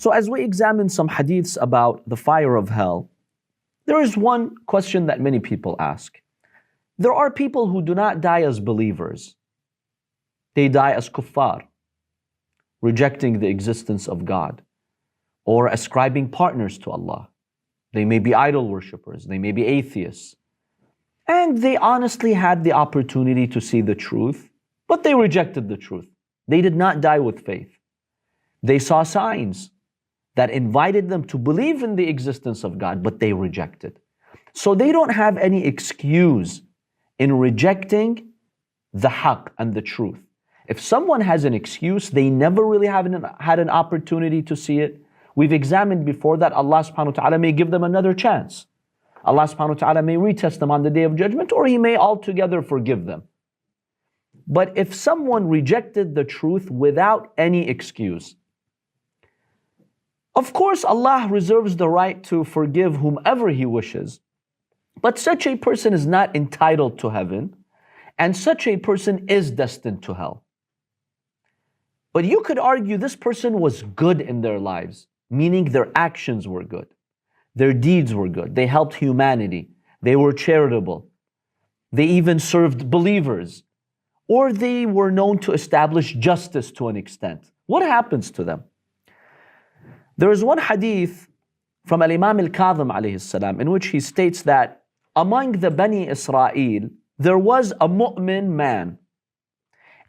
So as we examine some hadiths about the fire of hell, there is one question that many people ask. There are people who do not die as believers. They die as kuffar, rejecting the existence of God or ascribing partners to Allah. They may be idol worshippers, they may be atheists. And they honestly had the opportunity to see the truth, but they rejected the truth. They did not die with faith. They saw signs that invited them to believe in the existence of God, but they rejected. So they don't have any excuse in rejecting the haqq and the truth. If someone has an excuse, they never really had an opportunity to see it. We've examined before that Allah subhanahu wa ta'ala may give them another chance. Allah subhanahu wa ta'ala may retest them on the Day of Judgment, or He may altogether forgive them. But if someone rejected the truth without any excuse, of course Allah reserves the right to forgive whomever He wishes, but such a person is not entitled to heaven, and such a person is destined to hell. But you could argue this person was good in their lives, meaning their actions were good. Their deeds were good. They helped humanity. They were charitable. They even served believers. Or they were known to establish justice to an extent. What happens to them? There is one hadith from Imam al-Kadhim alayhi salam in which he states that among the Bani Israel, there was a mu'min man,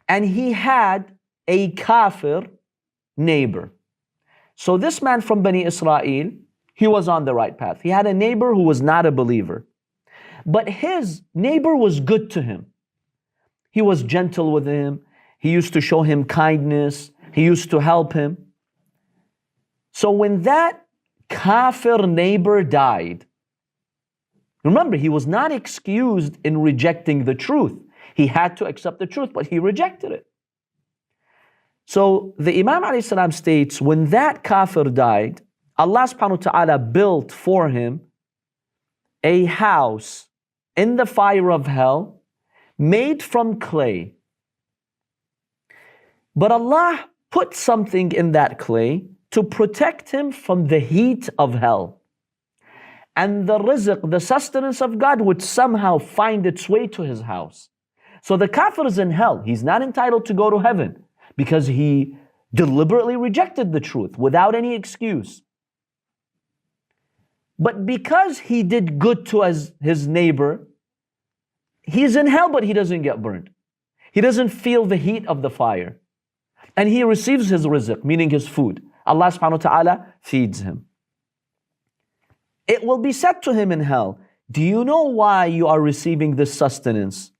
and he had a kafir neighbor. So this man from Bani Israel, he was on the right path. He had a neighbor who was not a believer. But his neighbor was good to him. He was gentle with him. He used to show him kindness. He used to help him. So when that kafir neighbor died, remember, he was not excused in rejecting the truth. He had to accept the truth, but he rejected it. So the Imam alayhi salam states, when that kafir died, Allah subhanahu wa ta'ala built for him a house in the fire of hell made from clay. But Allah put something in that clay to protect him from the heat of hell. And the rizq, the sustenance of God, would somehow find its way to his house. So the kafir is in hell. He's not entitled to go to heaven because he deliberately rejected the truth without any excuse. But because he did good to his neighbor, he's in hell, but he doesn't get burnt. He doesn't feel the heat of the fire. And he receives his rizq, meaning his food. Allah subhanahu wa ta'ala feeds him. It will be said to him in hell, do you know why you are receiving this sustenance?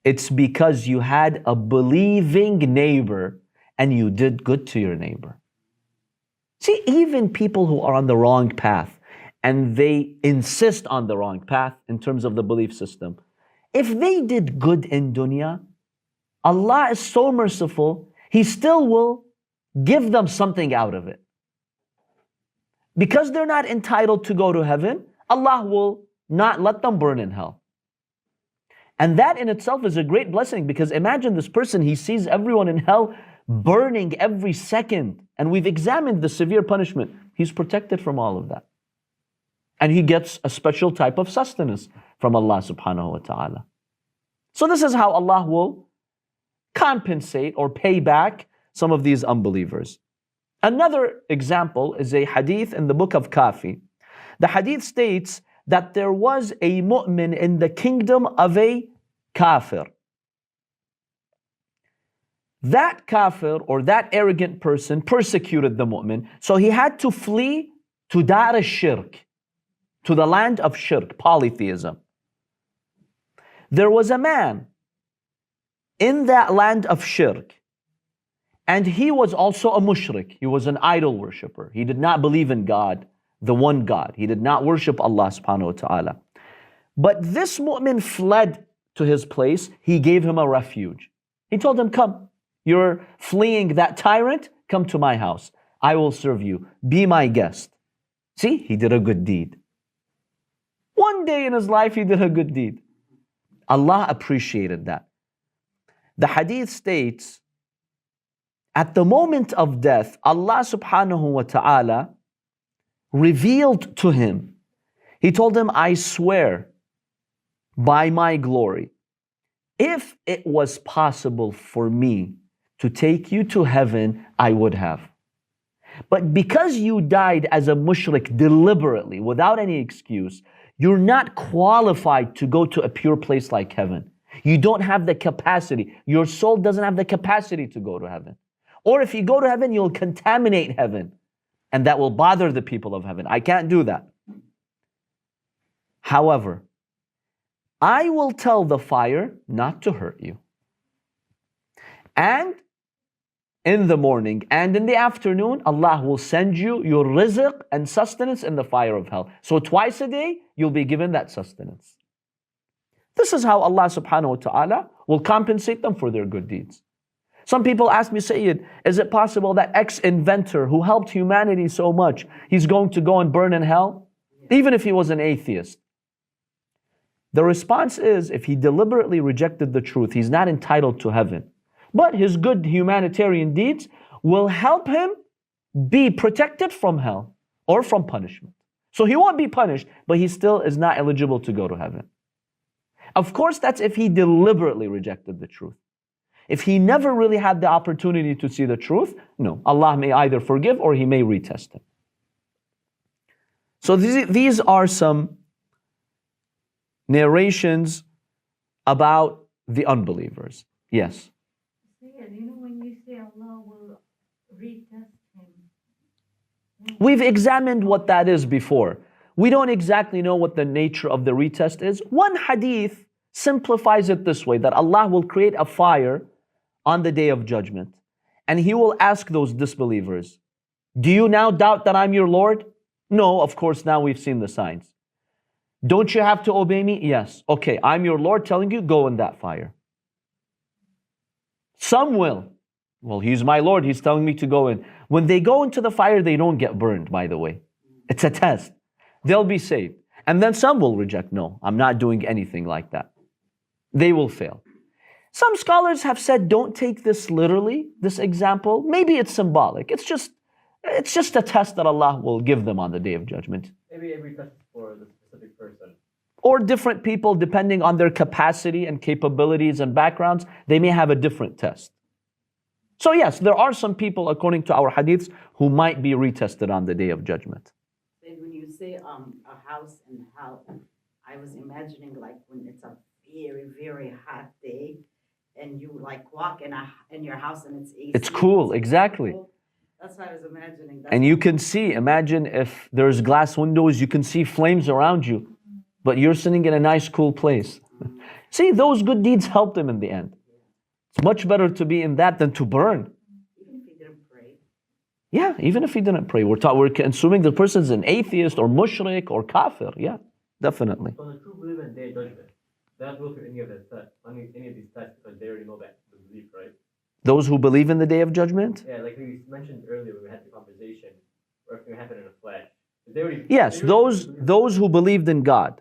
It's because you had a believing neighbor and you did good to your neighbor. See, even people who are on the wrong path and they insist on the wrong path in terms of the belief system, if they did good in dunya, Allah is so merciful, He still will give them something out of it. Because they're not entitled to go to heaven, Allah will not let them burn in hell. And that in itself is a great blessing, because imagine this person, he sees everyone in hell burning every second. And we've examined the severe punishment. He's protected from all of that. And he gets a special type of sustenance from Allah subhanahu wa ta'ala. So this is how Allah will compensate or pay back some of these unbelievers. Another example is a hadith in the book of Kafir. The hadith states that there was a mu'min in the kingdom of a kafir. That kafir, or that arrogant person, persecuted the mu'min, so he had to flee to Dar al-Shirk, to the land of shirk, polytheism. There was a man in that land of shirk, and he was also a mushrik. He was an idol worshipper. He did not believe in God, the one God. He did not worship Allah subhanahu wa ta'ala. But this mu'min fled to his place. He gave him a refuge. He told him, come, you're fleeing that tyrant, come to my house. I will serve you. Be my guest. See, he did a good deed. One day in his life, he did a good deed. Allah appreciated that. The hadith states, At the moment of death, Allah subhanahu wa ta'ala revealed to him. He told him, I swear by my glory, if it was possible for me to take you to heaven, I would have. But because you died as a mushrik deliberately, without any excuse, you're not qualified to go to a pure place like heaven. You don't have the capacity. Your soul doesn't have the capacity to go to heaven. Or if you go to heaven, you'll contaminate heaven. And that will bother the people of heaven. I can't do that. However, I will tell the fire not to hurt you. And in the morning and in the afternoon, Allah will send you your rizq and sustenance in the fire of hell. So twice a day, you'll be given that sustenance. This is how Allah subhanahu wa ta'ala will compensate them for their good deeds. Some people ask me, Sayyid, is it possible that ex-inventor who helped humanity so much, he's going to go and burn in hell? Even if he was an atheist. The response is, if he deliberately rejected the truth, he's not entitled to heaven. But his good humanitarian deeds will help him be protected from hell or from punishment. So he won't be punished, but he still is not eligible to go to heaven. Of course, that's if he deliberately rejected the truth. If he never really had the opportunity to see the truth, no, Allah may either forgive or He may retest him. So these are some narrations about the unbelievers. Yes? You know when you say Allah will retest him? We've examined what that is before. We don't exactly know what the nature of the retest is. One hadith simplifies it this way, that Allah will create a fire on the day of judgment. And He will ask those disbelievers, do you now doubt that I'm your Lord? No, of course, now we've seen the signs. Don't you have to obey me? Yes. Okay, I'm your Lord telling you, go in that fire. Some will. Well, He's my Lord, He's telling me to go in. When they go into the fire, they don't get burned, by the way. It's a test. They'll be saved. And then some will reject, no, I'm not doing anything like that. They will fail. Some scholars have said, don't take this literally, this example. Maybe it's symbolic. It's just a test that Allah will give them on the Day of Judgment. Maybe every test for the specific person. Or different people, depending on their capacity and capabilities and backgrounds, they may have a different test. So yes, there are some people, according to our hadiths, who might be retested on the Day of Judgment. When you say a house in hell, I was imagining like when it's a very, very hot day, and you like walk in your house and it's AC. It's cool, exactly. That's what I was imagining. And you can see, imagine if there's glass windows, you can see flames around you, but you're sitting in a nice, cool place. See, those good deeds help them in the end. It's much better to be in that than to burn. Even if you didn't pray. Yeah, even if he didn't pray. We're assuming the person's an atheist or mushrik or kafir. Yeah, definitely. So the true believer in day of judgment, they don't go through any of these tests because they already know that the belief, right? Those who believe in the Day of Judgment? Yeah, like we mentioned earlier when we had the conversation, or if it happened in a flash. Yes, those who believed in God,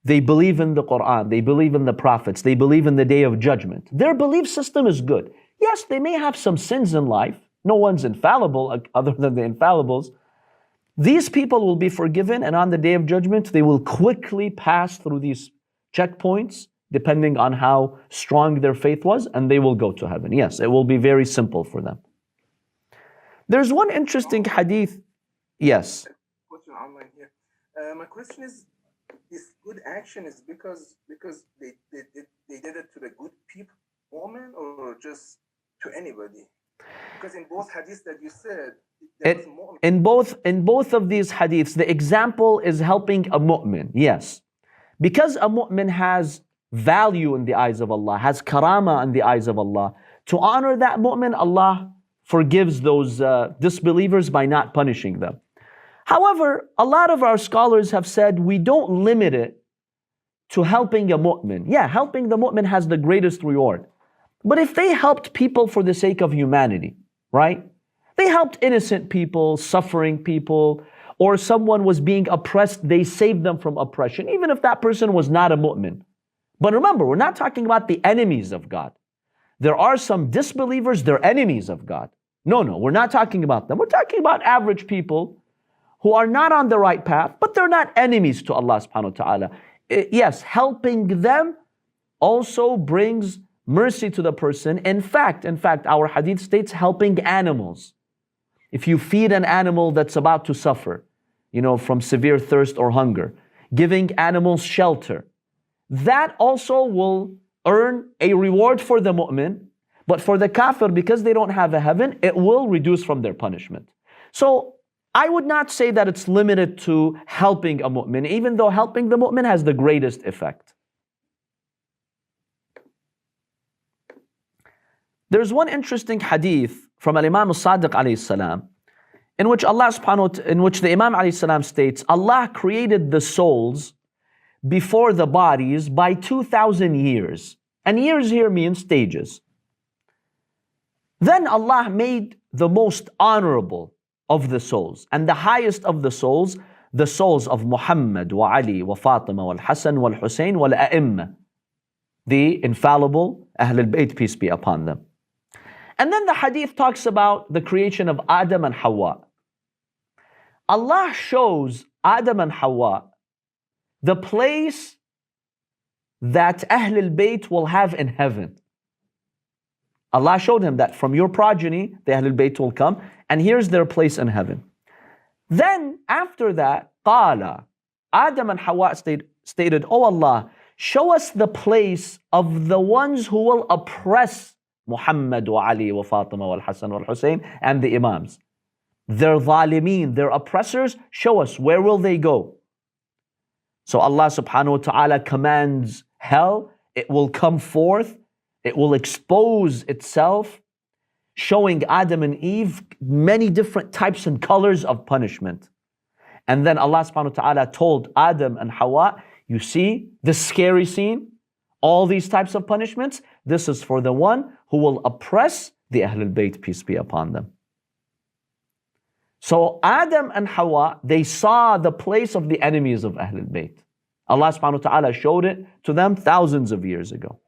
they believe in the Quran, they believe in the prophets, they believe in the Day of Judgment. Their belief system is good. Yes, they may have some sins in life. No one's infallible other than the infallibles. These people will be forgiven, and on the Day of Judgment, they will quickly pass through these checkpoints, depending on how strong their faith was, and they will go to heaven. Yes, it will be very simple for them. There's one interesting hadith. Yes. Question online here. My question is, this good action is because they did it to the good people, woman, or just to anybody? Because in both hadiths that you said, in both of these hadiths, the example is helping a mu'min. Yes. Because a mu'min has value in the eyes of Allah, has karama in the eyes of Allah, to honor that mu'min, Allah forgives those disbelievers by not punishing them. However, a lot of our scholars have said we don't limit it to helping a mu'min. Yeah, helping the mu'min has the greatest reward. But if they helped people for the sake of humanity, right? They helped innocent people, suffering people, or someone was being oppressed, they saved them from oppression, even if that person was not a mu'min. But remember, we're not talking about the enemies of God. There are some disbelievers, they're enemies of God. No, we're not talking about them. We're talking about average people who are not on the right path, but they're not enemies to Allah subhanahu wa ta'ala. Yes, helping them also brings mercy to the person. In fact, our hadith states helping animals. If you feed an animal that's about to suffer, from severe thirst or hunger, giving animals shelter, that also will earn a reward for the mu'min. But for the kafir, because they don't have a heaven, it will reduce from their punishment. So I would not say that it's limited to helping a mu'min, even though helping the mu'min has the greatest effect. There's one interesting hadith from Imam al-Sadiq alayhi salam, in which the Imam alayhi salam states, Allah created the souls before the bodies by 2,000 years. And years here means stages. Then Allah made the most honorable of the souls and the highest of the souls of Muhammad wa Ali wa Fatima wal Hassan wal Hussein wal A'imma, the infallible Ahlulbayt, peace be upon them. And then the hadith talks about the creation of Adam and Hawa. Allah shows Adam and Hawa the place that Ahlulbayt will have in heaven. Allah showed him that from your progeny, the Ahlulbayt will come, and here's their place in heaven. Then, after that, Qala, Adam and Hawa stated, Oh Allah, show us the place of the ones who will oppress Muhammad wa Ali wa Fatima wal Hassan wal Hussein and the Imams. They're zalimeen, they're oppressors, show us, where will they go? So Allah subhanahu wa ta'ala commands hell, it will come forth, it will expose itself, showing Adam and Eve many different types and colors of punishment. And then Allah subhanahu wa ta'ala told Adam and Hawa, you see this scary scene, all these types of punishments, this is for the one who will oppress the Ahlul Bayt, peace be upon them. So Adam and Hawa, they saw the place of the enemies of Ahlul Bayt. Allah subhanahu wa ta'ala showed it to them thousands of years ago.